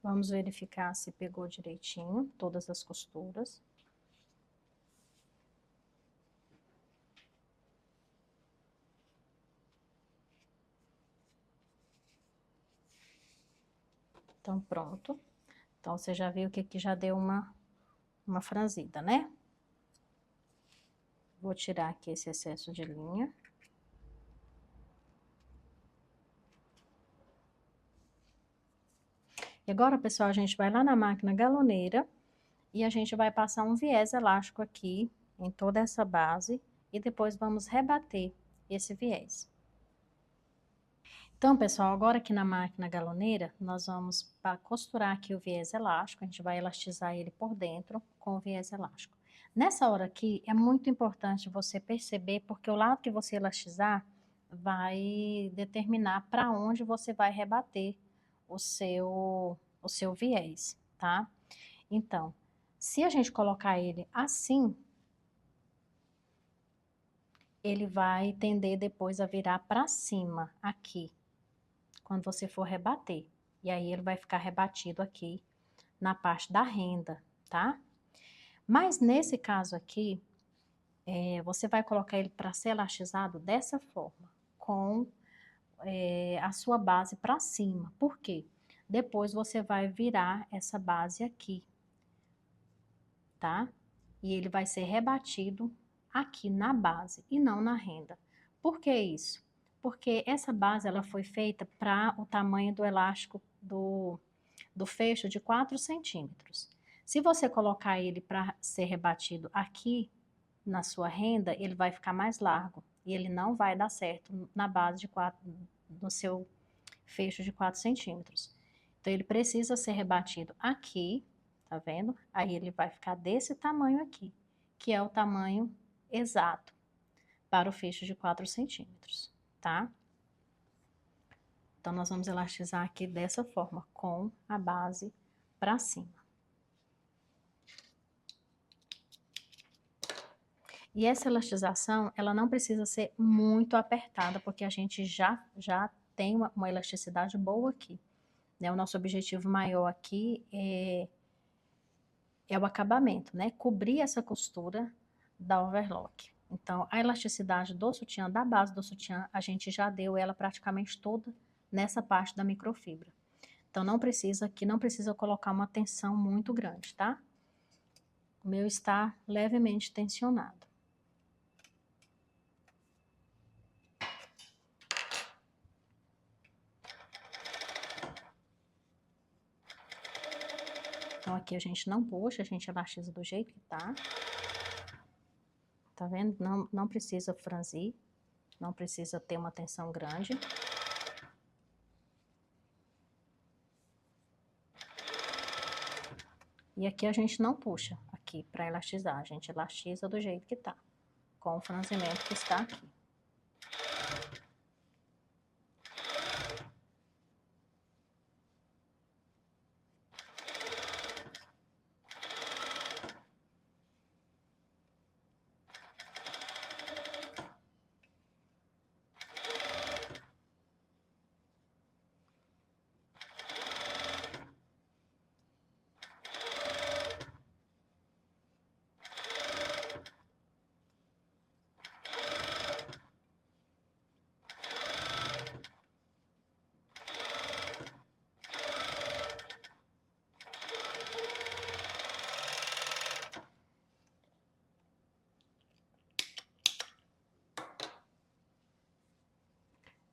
Vamos verificar se pegou direitinho todas as costuras. Então, pronto. Então, você já viu que aqui já deu uma franzida, né? Vou tirar aqui esse excesso de linha. E agora, pessoal, a gente vai lá na máquina galoneira e a gente vai passar um viés elástico aqui em toda essa base e depois vamos rebater esse viés. Então, pessoal, agora aqui na máquina galoneira, nós vamos costurar aqui o viés elástico, a gente vai elastizar ele por dentro com o viés elástico. Nessa hora aqui, é muito importante você perceber, porque o lado que você elastizar vai determinar para onde você vai rebater o seu viés, tá? Então, se a gente colocar ele assim, ele vai tender depois a virar para cima, aqui, quando você for rebater. E aí ele vai ficar rebatido aqui na parte da renda, tá? Mas nesse caso aqui, você vai colocar ele para ser elastizado dessa forma, com a sua base para cima. Por quê? Depois você vai virar essa base aqui, tá? E ele vai ser rebatido aqui na base e não na renda. Por que isso? Porque essa base ela foi feita para o tamanho do elástico do fecho de 4 centímetros. Se você colocar ele para ser rebatido aqui na sua renda, ele vai ficar mais largo e ele não vai dar certo na base de 4, no seu fecho de 4 centímetros. Então, ele precisa ser rebatido aqui, tá vendo? Aí ele vai ficar desse tamanho aqui, que é o tamanho exato para o fecho de 4 centímetros, tá? Então, nós vamos elastizar aqui dessa forma, com a base para cima. E essa elastização, ela não precisa ser muito apertada, porque a gente já tem uma elasticidade boa aqui, né? O nosso objetivo maior aqui é o acabamento, né? Cobrir essa costura da overlock. Então, a elasticidade do sutiã, da base do sutiã, a gente já deu ela praticamente toda nessa parte da microfibra. Então, não precisa, aqui não precisa colocar uma tensão muito grande, tá? O meu está levemente tensionado. Então, aqui a gente não puxa, a gente elastiza do jeito que tá. Tá vendo? Não precisa franzir, não precisa ter uma tensão grande. E aqui a gente não puxa, aqui, pra elastizar. A gente elastiza do jeito que tá, com o franzimento que está aqui.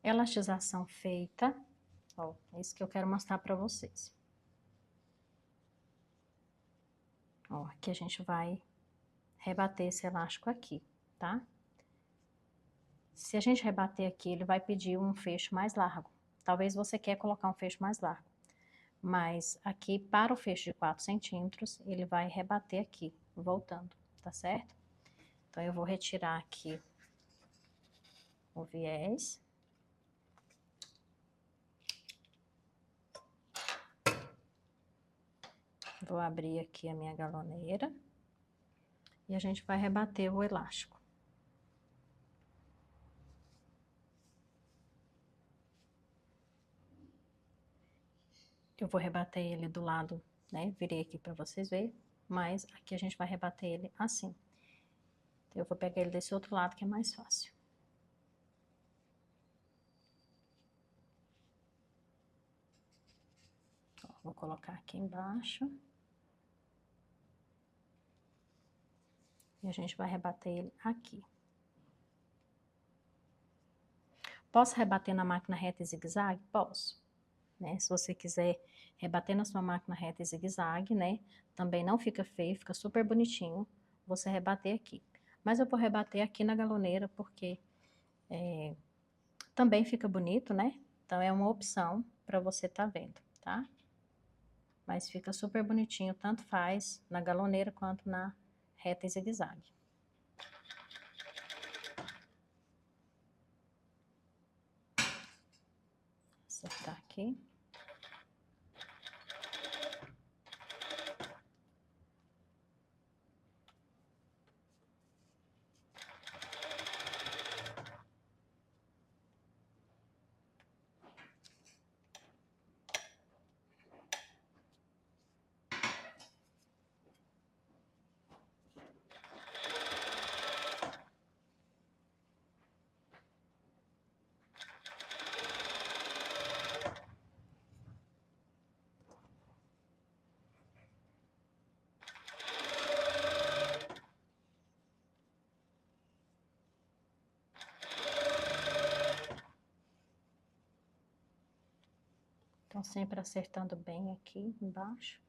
Elastização feita, ó, é isso que eu quero mostrar pra vocês. Ó, aqui a gente vai rebater esse elástico aqui, tá? Se a gente rebater aqui, ele vai pedir um fecho mais largo. Talvez você quer colocar um fecho mais largo. Mas aqui, para o fecho de 4 centímetros, ele vai rebater aqui, voltando, tá certo? Então, eu vou retirar aqui o viés. Vou abrir aqui a minha galoneira. E a gente vai rebater o elástico. Eu vou rebater ele do lado, né? Virei aqui pra vocês verem. Mas aqui a gente vai rebater ele assim. Então, eu vou pegar ele desse outro lado que é mais fácil. Ó, vou colocar aqui embaixo. E a gente vai rebater ele aqui. Posso rebater na máquina reta e zigue-zague? Posso. Né? Se você quiser rebater na sua máquina reta e zigue-zague, né? Também não fica feio, fica super bonitinho você rebater aqui. Mas eu vou rebater aqui na galoneira porque também fica bonito, né? Então, é uma opção para você tá vendo, tá? Mas fica super bonitinho, tanto faz na galoneira quanto na reta e zigue-zague. Acertar aqui. Então, sempre acertando bem aqui embaixo.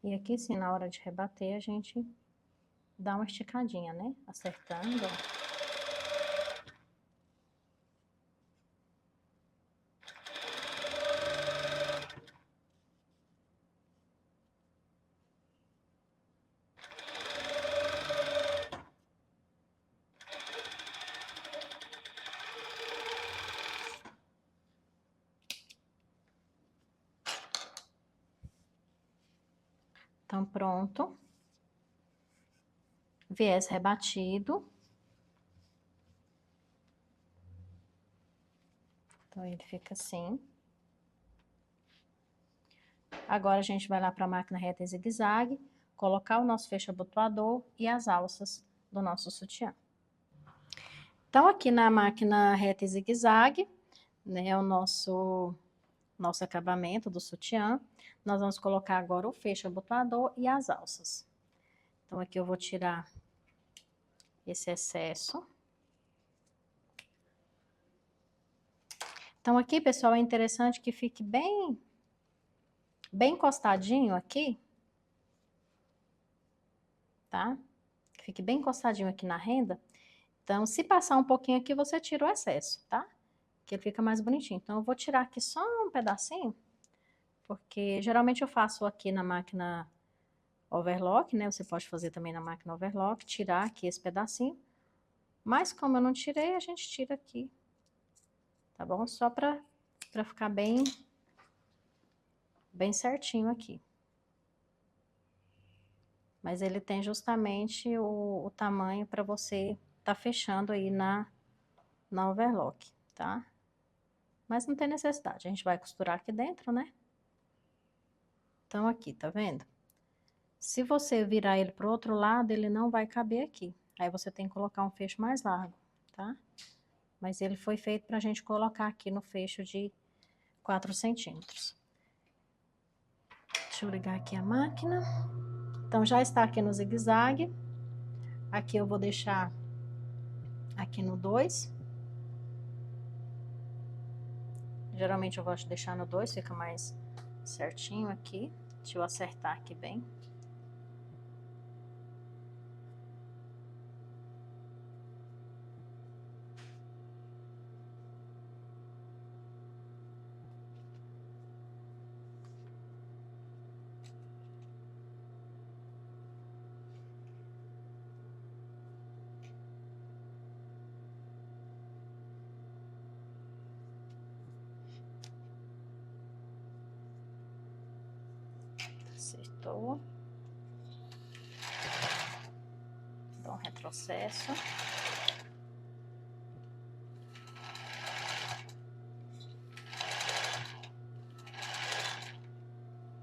E aqui, sim, na hora de rebater, a gente dá uma esticadinha, né? Acertando, ó. Então, pronto. Viés rebatido. Então, ele fica assim. Agora a gente vai lá para a máquina reta e zigue-zague, colocar o nosso fecho abotoador e as alças do nosso sutiã. Então, aqui na máquina reta e zigue-zague, né, o nosso acabamento do sutiã, nós vamos colocar agora o fecho abotoador e as alças. Então, aqui eu vou tirar esse excesso. Então, aqui, pessoal, é interessante que fique bem encostadinho aqui, tá? Fique bem encostadinho aqui na renda. Então, se passar um pouquinho aqui, você tira o excesso, tá? Que ele fica mais bonitinho. Então, eu vou tirar aqui só um pedacinho, porque geralmente eu faço aqui na máquina overlock, né? Você pode fazer também na máquina overlock, tirar aqui esse pedacinho. Mas como eu não tirei, a gente tira aqui, tá bom? Só pra ficar bem certinho aqui. Mas ele tem justamente o tamanho para você tá fechando aí na overlock, tá? Mas não tem necessidade, a gente vai costurar aqui dentro, né? Então, aqui, tá vendo? Se você virar ele pro outro lado, ele não vai caber aqui. Aí você tem que colocar um fecho mais largo, tá? Mas ele foi feito pra gente colocar aqui no fecho de 4 centímetros. Deixa eu ligar aqui a máquina. Então, já está aqui no zigue-zague. Aqui eu vou deixar aqui no 2. Geralmente eu gosto de deixar no 2, fica mais certinho aqui. Deixa eu acertar aqui bem. Acertou. Dá um retrocesso.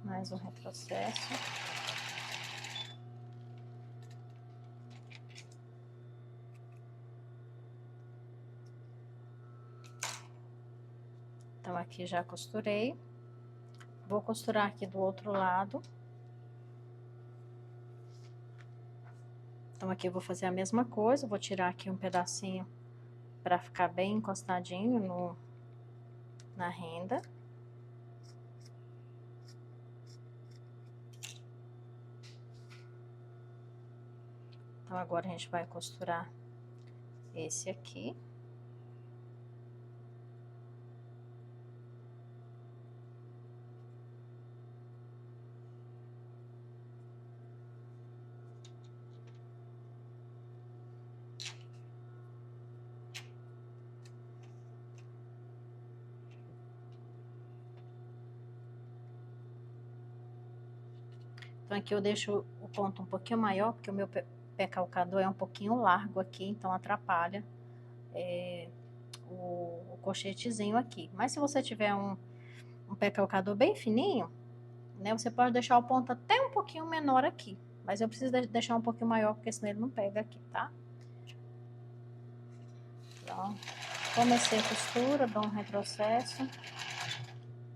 Mais um retrocesso. Então, aqui já costurei. Vou costurar aqui do outro lado. Então, aqui eu vou fazer a mesma coisa. Vou tirar aqui um pedacinho para ficar bem encostadinho na renda. Então, agora a gente vai costurar esse aqui. Então, aqui eu deixo o ponto um pouquinho maior, porque o meu pé calcador é um pouquinho largo aqui, então atrapalha o colchetezinho aqui. Mas se você tiver um pé calcador bem fininho, né, você pode deixar o ponto até um pouquinho menor aqui. Mas eu preciso deixar um pouquinho maior, porque senão ele não pega aqui, tá? Então, comecei a costura, dou um retrocesso.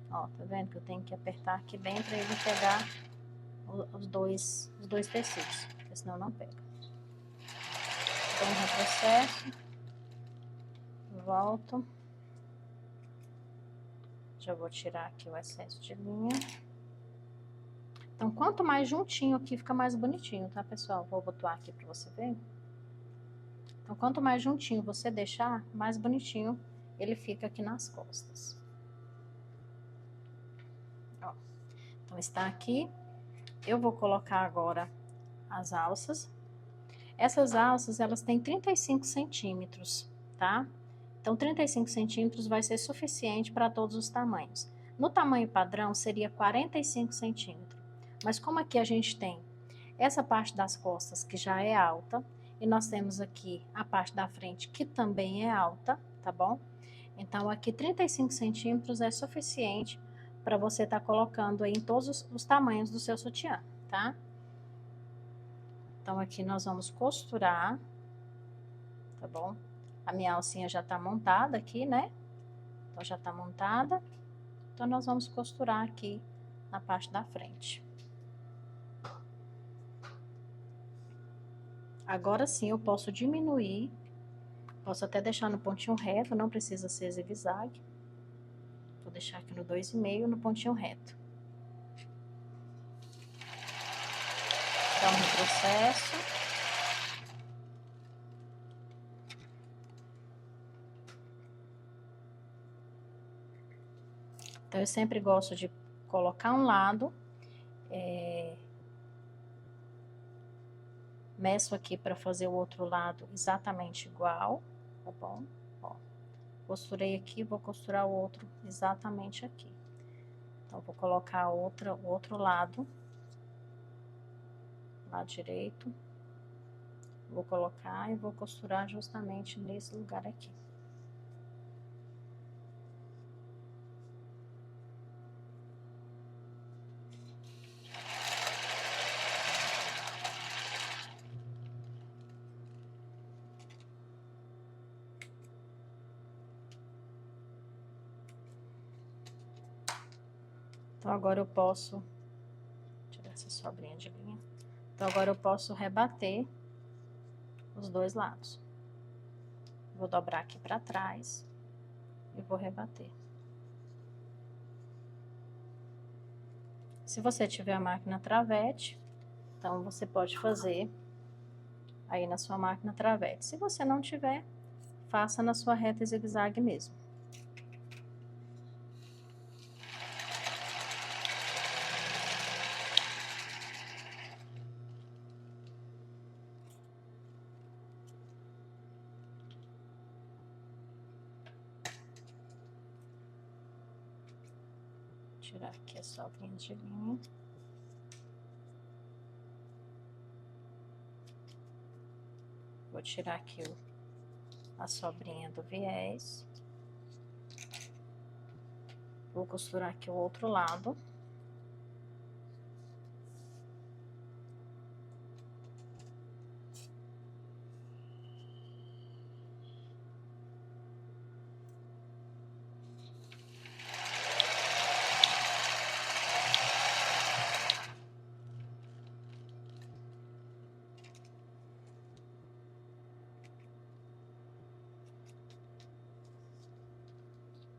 Ó, tá vendo que eu tenho que apertar aqui bem pra ele pegar os dois tecidos, porque senão não pega. Dou um retrocesso. Volto. Já vou tirar aqui o excesso de linha. Então, quanto mais juntinho aqui, fica mais bonitinho, tá, pessoal? Vou botar aqui pra você ver. Então, quanto mais juntinho você deixar, mais bonitinho ele fica aqui nas costas. Ó. Então, está aqui. Eu vou colocar agora as alças. Essas alças, elas têm 35 centímetros, tá? Então, 35 centímetros vai ser suficiente para todos os tamanhos. No tamanho padrão, seria 45 centímetros. Mas como aqui a gente tem essa parte das costas que já é alta, e nós temos aqui a parte da frente que também é alta, tá bom? Então, aqui 35 centímetros é suficiente para você estar colocando aí em todos os tamanhos do seu sutiã, tá? Então, aqui nós vamos costurar, tá bom? A minha alcinha já tá montada aqui, né? Então, já tá montada. Então, nós vamos costurar aqui na parte da frente. Agora sim, eu posso diminuir, posso até deixar no pontinho reto, não precisa ser zigue-zague. Vou deixar aqui no 2,5, no pontinho reto. Dá um retrocesso. Então, eu sempre gosto de colocar um lado, meço aqui para fazer o outro lado exatamente igual, tá bom? Ó, costurei aqui, vou costurar o outro exatamente aqui. Então, vou colocar o outro lado direito, vou colocar e vou costurar justamente nesse lugar aqui. Então, agora eu posso tirar essa sobrinha de linha. Então, agora eu posso rebater os dois lados. Vou dobrar aqui pra trás e vou rebater. Se você tiver a máquina Travete, então você pode fazer aí na sua máquina Travete. Se você não tiver, faça na sua reta zigue-zague mesmo. Tirar aqui as sobrinhas de linha. Vou tirar aqui a sobrinha do viés. Vou costurar aqui o outro lado.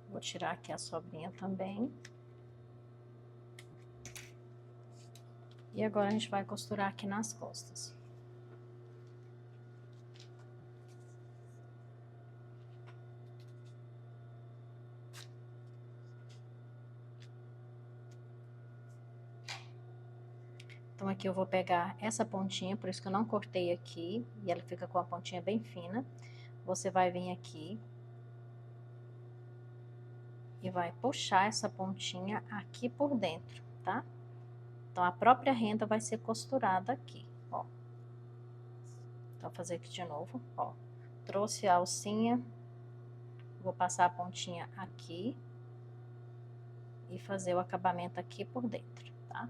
Vou tirar aqui a sobrinha também. E agora a gente vai costurar aqui nas costas. Então, aqui eu vou pegar essa pontinha, por isso que eu não cortei aqui, e ela fica com a pontinha bem fina. Você vai vir aqui e vai puxar essa pontinha aqui por dentro, tá? Então, a própria renda vai ser costurada aqui, ó. Então, vou fazer aqui de novo, ó. Trouxe a alcinha, vou passar a pontinha aqui e fazer o acabamento aqui por dentro, tá?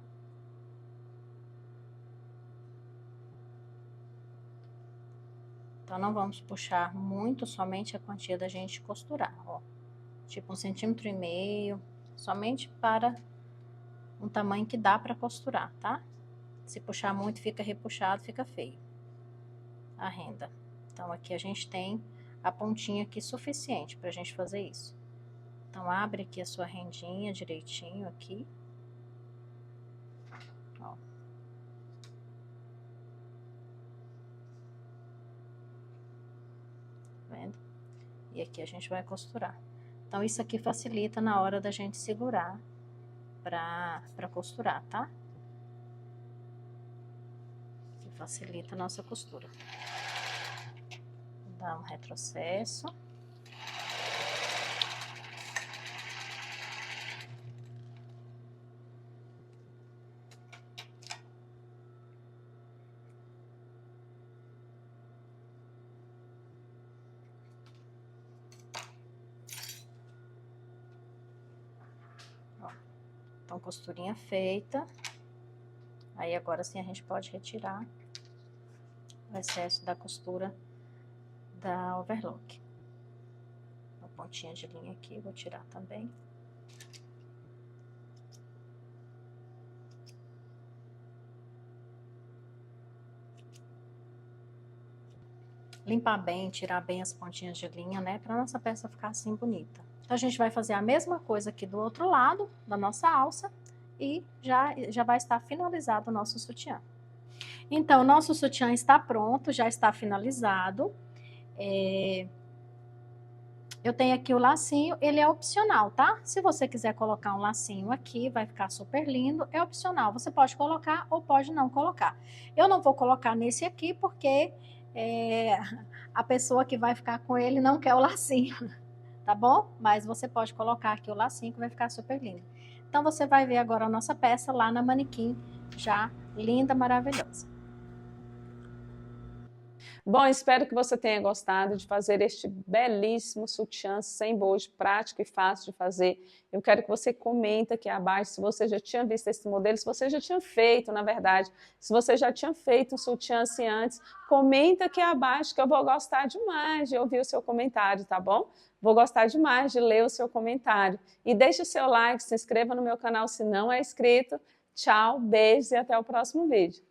Então, não vamos puxar muito, somente a quantia da gente costurar, ó. Tipo 1,5 cm, somente para um tamanho que dá para costurar, tá? Se puxar muito, fica repuxado, fica feio a renda. Então, aqui a gente tem a pontinha aqui suficiente pra gente fazer isso. Então, abre aqui a sua rendinha direitinho aqui. Ó. Vendo? E aqui a gente vai costurar. Então, isso aqui facilita na hora da gente segurar pra costurar, tá? Facilita a nossa costura. Vou dar um retrocesso. Ó. Então, costurinha feita. Aí, agora sim, a gente pode retirar o excesso da costura da overlock. Uma pontinha de linha aqui, vou tirar também. Limpar bem, tirar bem as pontinhas de linha, né? Pra nossa peça ficar assim bonita. Então, a gente vai fazer a mesma coisa aqui do outro lado da nossa alça e já vai estar finalizado o nosso sutiã. Então, o nosso sutiã está pronto, já está finalizado. Eu tenho aqui o lacinho, ele é opcional, tá? Se você quiser colocar um lacinho aqui, vai ficar super lindo, é opcional. Você pode colocar ou pode não colocar. Eu não vou colocar nesse aqui porque a pessoa que vai ficar com ele não quer o lacinho, tá bom? Mas você pode colocar aqui o lacinho que vai ficar super lindo. Então, você vai ver agora a nossa peça lá na manequim, já linda, maravilhosa. Bom, espero que você tenha gostado de fazer este belíssimo sutiã sem bojo, prático e fácil de fazer. Eu quero que você comente aqui abaixo se você já tinha visto esse modelo, se você já tinha feito, na verdade, se você já tinha feito um sutiã assim antes, comenta aqui abaixo que eu vou gostar demais de ouvir o seu comentário, tá bom? Vou gostar demais de ler o seu comentário. E deixe o seu like, se inscreva no meu canal se não é inscrito. Tchau, beijos e até o próximo vídeo.